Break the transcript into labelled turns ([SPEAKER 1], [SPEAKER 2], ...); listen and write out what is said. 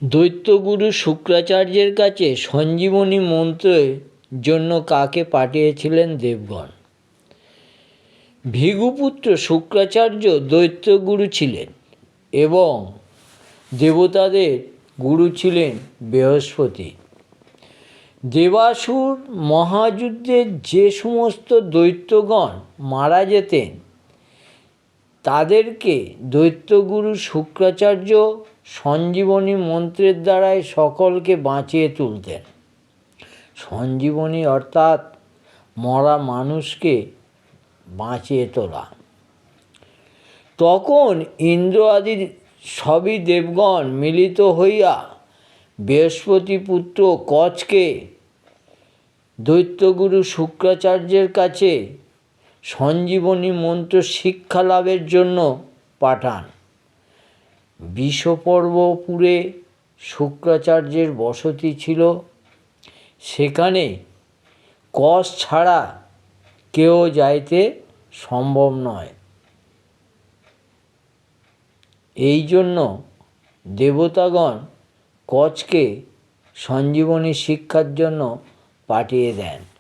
[SPEAKER 1] দৈত্যগুরু শুক্রাচার্যের কাছে সঞ্জীবনী মন্ত্রের জন্য কাকে পাঠিয়েছিলেন দেবগণ? ভৃগুপুত্র শুক্রাচার্য দৈত্যগুরু ছিলেন এবং দেবতাদের গুরু ছিলেন বৃহস্পতি। দেবাসুর মহাযুদ্ধে যে সমস্ত দৈত্যগণ মারা যেতেন তাদেরকে দৈত্যগুরু শুক্রাচার্য সঞ্জীবনী মন্ত্রের দ্বারাই সকলকে বাঁচিয়ে তুলতেন। সঞ্জীবনী অর্থাৎ মরা মানুষকে বাঁচিয়ে তোলা। তখন ইন্দ্র আদি সবই দেবগণ মিলিত হইয়া বৃহস্পতিপুত্র কচকে দৈত্যগুরু শুক্রাচার্যের কাছে সঞ্জীবনী মন্ত্র শিক্ষা লাভের জন্য পাঠান। বিষপর্বপুরে শুক্রাচার্যের বসতি ছিল। সেখানে কচ ছাড়া কেউ যাইতে সম্ভব নয়। এই জন্য দেবতাগণ কচকে সঞ্জীবনী শিক্ষার জন্য পাঠিয়ে দেন।